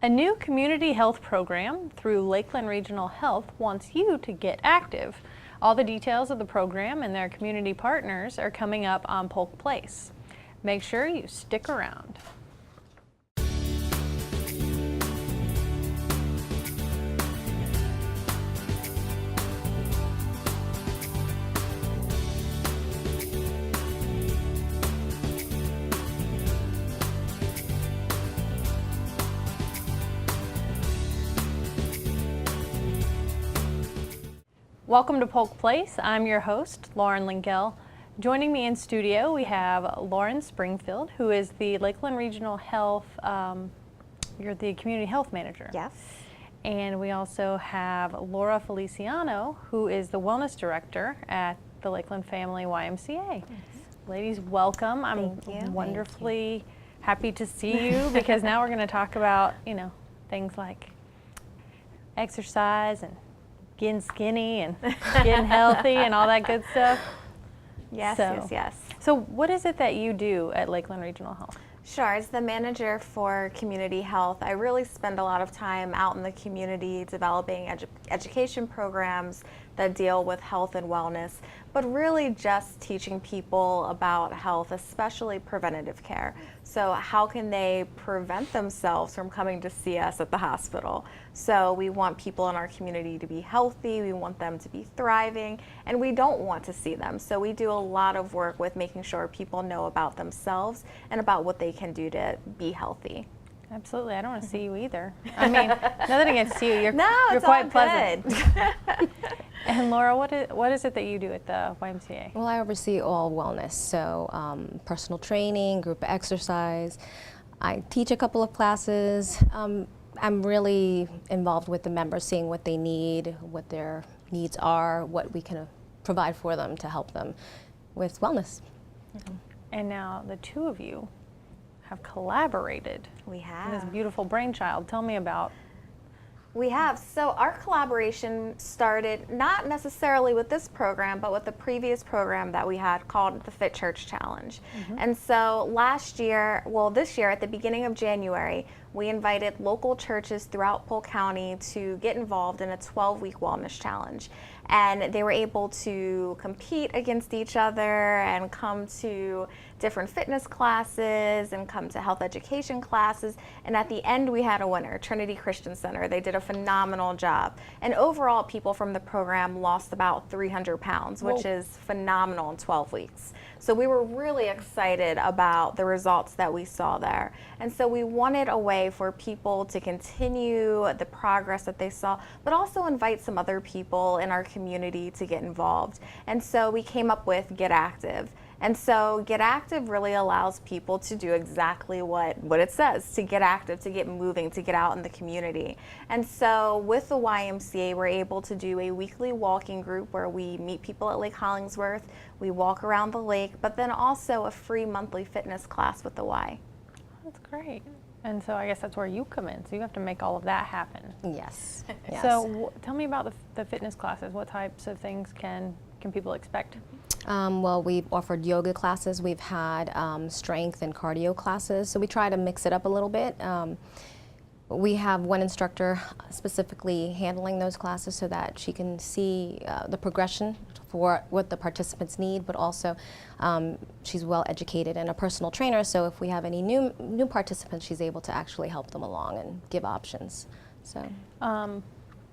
A new community health program through Lakeland Regional Health wants you to get active. All the details of the program and their community partners are coming up on Polk Place. Make sure you stick around. Welcome to Polk Place. I'm your host, Lauren Linkell. Joining me in studio, we have Lauren Springfield, who is the Lakeland Regional Health, you're the Community Health Manager. Yes. And we also have Laura Feliciano, who is the Wellness Director at the Lakeland Family YMCA. Yes. Ladies, welcome. I'm wonderfully happy to see you because now we're going to talk about, things like exercise and getting skinny and getting healthy and all that good stuff. Yes. So what is it that you do at Lakeland Regional Health? Sure, as the manager for community health, I really spend a lot of time out in the community developing education programs that deal with health and wellness, but really just teaching people about health, especially preventative care. So how can they prevent themselves from coming to see us at the hospital? So we want people in our community to be healthy, we want them to be thriving, and we don't want to see them. So we do a lot of work with making sure people know about themselves and about what they can do to be healthy. Absolutely. I don't want to see you either. I mean, nothing against you. You're it's quite all pleasant. Good. And Laura, what is it that you do at the YMCA? Well, I oversee all wellness, so personal training, group exercise. I teach a couple of classes. I'm really involved with the members, seeing what they need, what their needs are, what we can provide for them to help them with wellness. And now the two of you have collaborated. We have. In this beautiful brainchild. Tell me about. We have. So our collaboration started not necessarily with this program, but with the previous program that we had called the Fit Church Challenge. And so this year at the beginning of January, we invited local churches throughout Polk County to get involved in a 12-week wellness challenge. And they were able to compete against each other and come to different fitness classes and come to health education classes. And at the end, we had a winner, Trinity Christian Center. They did a phenomenal job. And overall, people from the program lost about 300 pounds, which is phenomenal in 12 weeks. So we were really excited about the results that we saw there. And so we wanted a way for people to continue the progress that they saw, but also invite some other people in our community to get involved. And so we came up with Get Active. And so Get Active really allows people to do exactly what it says, to get active, to get moving, to get out in the community. And so with the YMCA, we're able to do a weekly walking group where we meet people at Lake Hollingsworth, we walk around the lake, but then also a free monthly fitness class with the Y. That's great. And so I guess that's where you come in. So you have to make all of that happen. Yes. So tell me about the fitness classes. What types of things can people expect? Well, we've offered yoga classes. We've had strength and cardio classes. So we try to mix it up a little bit. We have one instructor specifically handling those classes so that she can see the progression for what the participants need, but also she's well educated and a personal trainer, so if we have any new participants, she's able to actually help them along and give options. So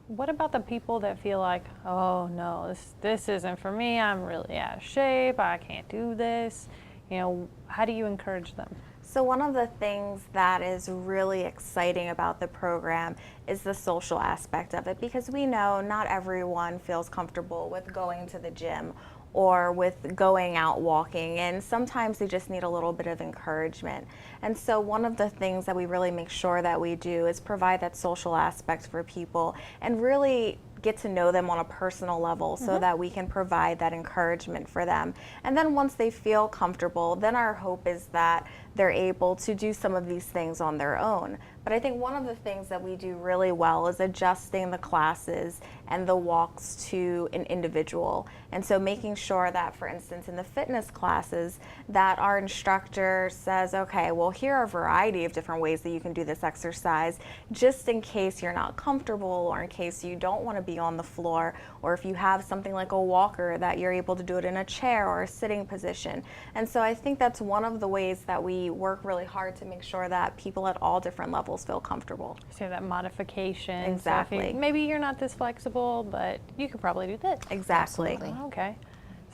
what about the people that feel like, oh no, this isn't for me, I'm really out of shape, I can't do this? How do you encourage them? So one of the things that is really exciting about the program is the social aspect of it, because we know not everyone feels comfortable with going to the gym or with going out walking, and sometimes they just need a little bit of encouragement. And so one of the things that we really make sure that we do is provide that social aspect for people and really get to know them on a personal level so that we can provide that encouragement for them. And then once they feel comfortable, then our hope is that they're able to do some of these things on their own. But I think one of the things that we do really well is adjusting the classes and the walks to an individual. And so making sure that, for instance, in the fitness classes, that our instructor says, okay, well, here are a variety of different ways that you can do this exercise, just in case you're not comfortable or in case you don't want to be on the floor, or if you have something like a walker that you're able to do it in a chair or a sitting position. And so I think that's one of the ways that we work really hard to make sure that people at all different levels feel comfortable. So that modification. Exactly. So if maybe you're not this flexible, but you could probably do this. Exactly. Absolutely. Okay.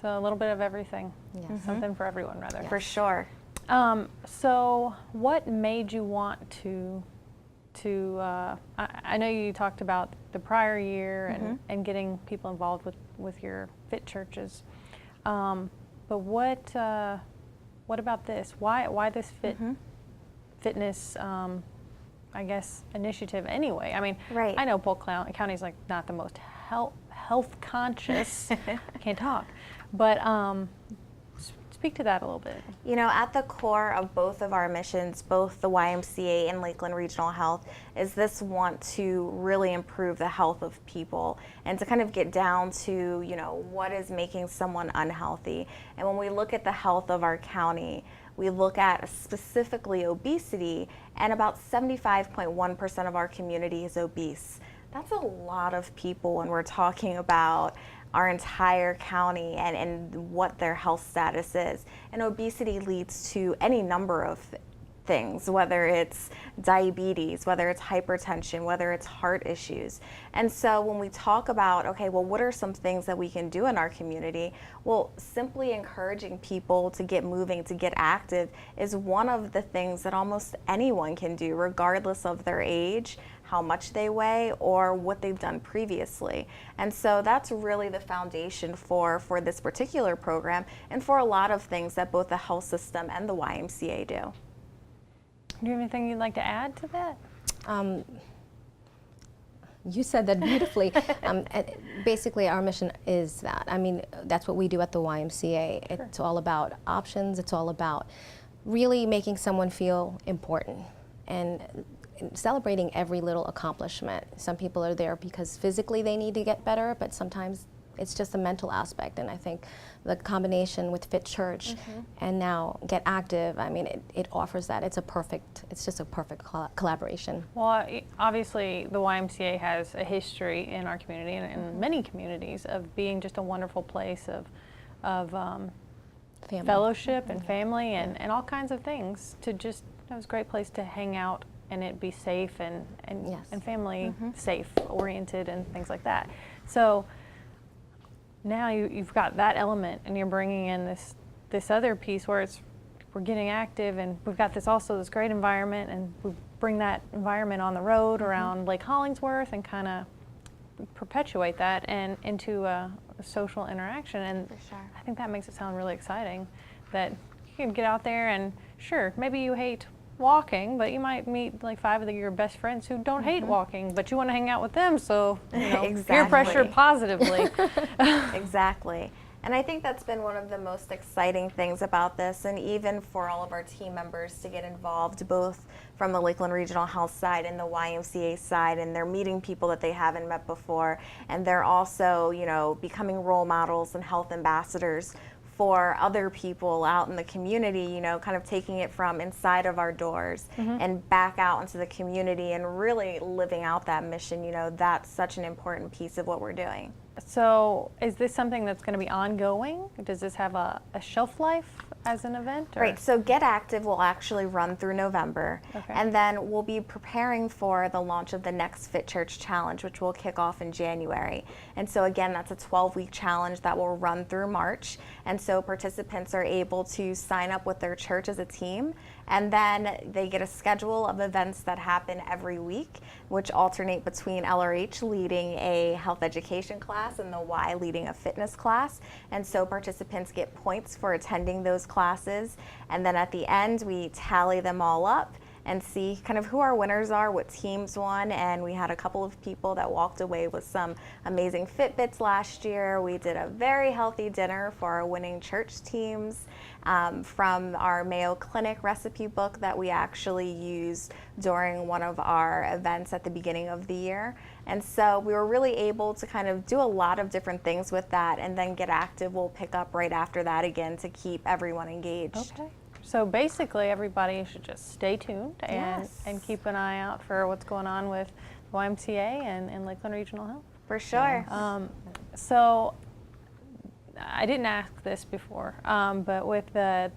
So a little bit of everything. Yes. Something for everyone, rather. For sure. So what made you want to I know you talked about the prior year and getting people involved with your fit churches, but what about this? Why this fitness I guess initiative anyway? I mean, Right. I know Polk County is like not the most health conscious. I can't talk, but speak to that a little bit. You know, at the core of both of our missions, both the YMCA and Lakeland Regional Health, is this want to really improve the health of people and to kind of get down to, you know, what is making someone unhealthy. And when we look at the health of our county, we look at specifically obesity, and about 75.1% of our community is obese. That's a lot of people when we're talking about our entire county and what their health status is. And obesity leads to any number of things, whether it's diabetes, whether it's hypertension, whether it's heart issues. And so when we talk about, okay, well, what are some things that we can do in our community? Well, simply encouraging people to get moving, to get active is one of the things that almost anyone can do, regardless of their age, how much they weigh, or what they've done previously. And so that's really the foundation for this particular program and for a lot of things that both the health system and the YMCA do. Do you have anything you'd like to add to that? You said that beautifully. Basically, our mission is that. I mean, that's what we do at the YMCA. Sure. It's all about options. It's all about really making someone feel important and celebrating every little accomplishment. Some people are there because physically they need to get better, but sometimes it's just a mental aspect. And I think the combination with Fit Church and now Get Active, I mean, it offers that. It's just a perfect collaboration. Well, obviously the YMCA has a history in our community and in many communities of being just a wonderful place of Family. fellowship and family and all kinds of things. To just, it was a great place to hang out and it be safe and Yes. family safe oriented and things like that. So now you've got that element and you're bringing in this other piece where we're getting active and we've got this great environment, and we bring that environment on the road around Lake Hollingsworth and kind of perpetuate that and into a social interaction. And For sure. I think that makes it sound really exciting that you can get out there and sure, maybe you hate walking, but you might meet like 5 of your best friends who don't hate walking, but you want to hang out with them, so you know, peer pressure Exactly. positively. Exactly. And I think that's been one of the most exciting things about this, and even for all of our team members to get involved, both from the Lakeland Regional Health side and the YMCA side, and they're meeting people that they haven't met before, and they're also, you know, becoming role models and health ambassadors for other people out in the community, you know, kind of taking it from inside of our doors and back out into the community and really living out that mission. You know, that's such an important piece of what we're doing. So is this something that's going to be ongoing? Does this have a shelf life as an event? Or? Right, so Get Active will actually run through November, Okay. and then we'll be preparing for the launch of the next Fit Church Challenge, which will kick off in January. And so again, that's a 12-week challenge that will run through March, and so participants are able to sign up with their church as a team, and then they get a schedule of events that happen every week, which alternate between LRH leading a health education class and the Y leading a fitness class. And so participants get points for attending those classes, and then at the end we tally them all up, and see kind of who our winners are, what teams won, and we had a couple of people that walked away with some amazing Fitbits last year. We did a very healthy dinner for our winning church teams from our Mayo Clinic recipe book that we actually used during one of our events at the beginning of the year. And so we were really able to kind of do a lot of different things with that, and then Get Active will pick up right after that again to keep everyone engaged. Okay. So basically everybody should just stay tuned and keep an eye out for what's going on with YMCA and Lakeland Regional Health. For sure. So I didn't ask this before, but with the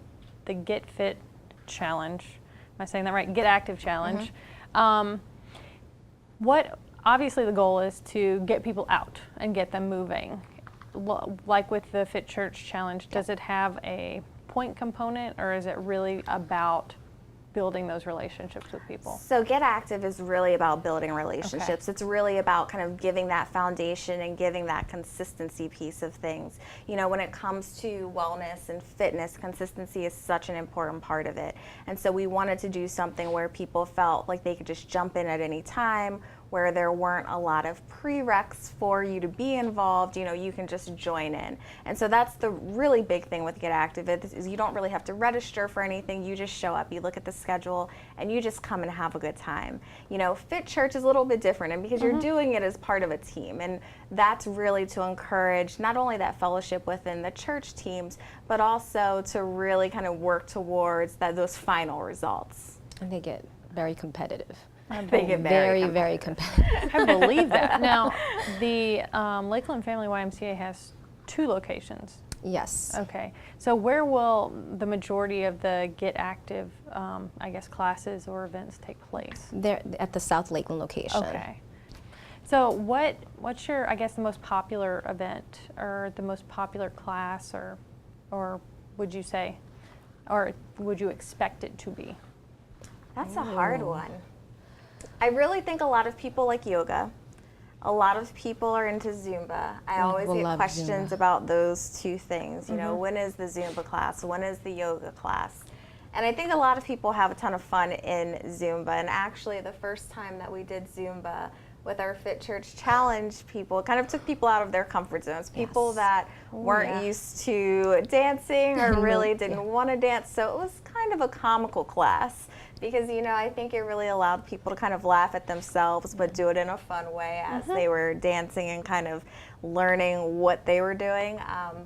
Get Fit Challenge, am I saying that right? Get Active Challenge. What obviously the goal is to get people out and get them moving. Like with the Fit Church Challenge, does it have a point component, or is it really about building those relationships with people? So Get Active is really about building relationships. Okay. It's really about kind of giving that foundation and giving that consistency piece of things. You know, when it comes to wellness and fitness, consistency is such an important part of it. And so we wanted to do something where people felt like they could just jump in at any time, where there weren't a lot of prereqs for you to be involved. You know, you can just join in. And so that's the really big thing with Get Active is you don't really have to register for anything. You just show up, you look at the schedule, and you just come and have a good time. You know, Fit Church is a little bit different, and because you're doing it as part of a team, and that's really to encourage not only that fellowship within the church teams, but also to really kind of work towards those final results. And they get very competitive. They get very competitive. I believe that. Now, the Lakeland Family YMCA has 2 locations. Yes. Okay. So where will the majority of the Get Active, I guess, classes or events take place? They're at the South Lakeland location. Okay. So what's your, I guess, the most popular event or the most popular class, or would you say, or would you expect it to be? That's a hard one. I really think a lot of people like yoga. A lot of people are into Zumba. I always get questions about those 2 things. You know, when is the Zumba class? When is the yoga class? And I think a lot of people have a ton of fun in Zumba. And actually, the first time that we did Zumba with our Fit Church Challenge, people kind of took people out of their comfort zones. People that weren't used to dancing or really didn't want to dance. So it was kind of a comical class. Because, you know, I think it really allowed people to kind of laugh at themselves, but do it in a fun way as they were dancing and kind of learning what they were doing.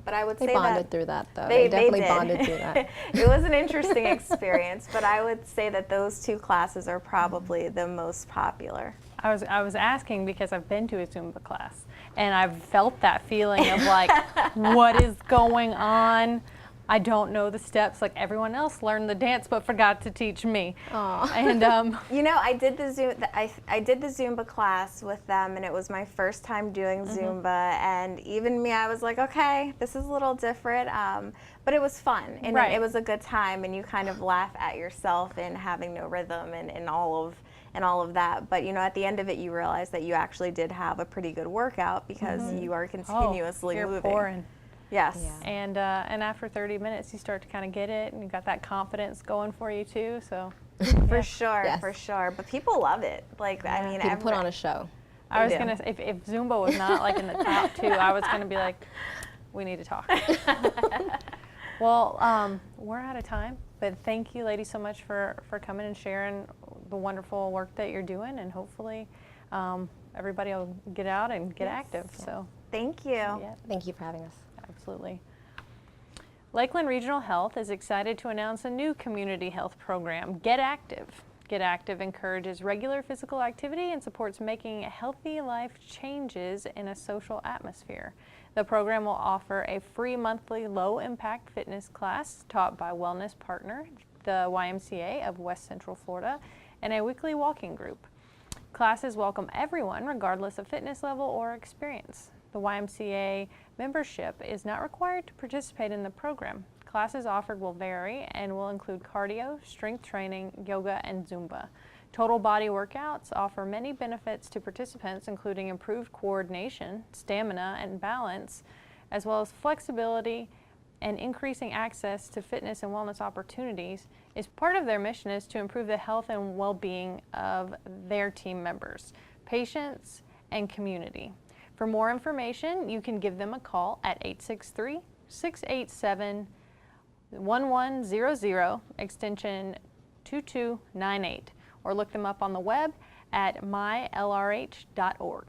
But I would say they bonded through that, though. They definitely bonded through that. It was an interesting experience, but I would say that those 2 classes are probably the most popular. I was asking because I've been to a Zumba class, and I've felt that feeling of like, what is going on? I don't know the steps. Like everyone else learned the dance, but forgot to teach me. Aww. And you know, I did the Zumba class with them, and it was my first time doing Zumba. And even me, I was like, okay, this is a little different, but it was fun, and it was a good time. And you kind of laugh at yourself and having no rhythm and all of that. But you know, at the end of it, you realize that you actually did have a pretty good workout because you are continuously moving. Pouring. Yes. Yeah. And after 30 minutes, you start to kind of get it, and you got that confidence going for you too. So for sure, Yes. for sure. But people love it. Like I mean, People put on a show. I was gonna, if Zumba was not like in the top 2, I was gonna be like, we need to talk. Well, we're out of time, but thank you, ladies, so much for coming and sharing the wonderful work that you're doing, and hopefully everybody will get out and get active. So thank you. yeah. Thank you for having us. Absolutely. Lakeland Regional Health is excited to announce a new community health program, Get Active. Get Active encourages regular physical activity and supports making healthy life changes in a social atmosphere. The program will offer a free monthly low-impact fitness class taught by wellness partner, the YMCA of West Central Florida, and a weekly walking group. Classes welcome everyone regardless of fitness level or experience. The YMCA membership is not required to participate in the program. Classes offered will vary and will include cardio, strength training, yoga, and Zumba. Total body workouts offer many benefits to participants, including improved coordination, stamina, and balance, as well as flexibility and increasing access to fitness and wellness opportunities is part of their mission is to improve the health and well-being of their team members, patients, and community. For more information, you can give them a call at 863-687-1100, extension 2298, or look them up on the web at mylrh.org.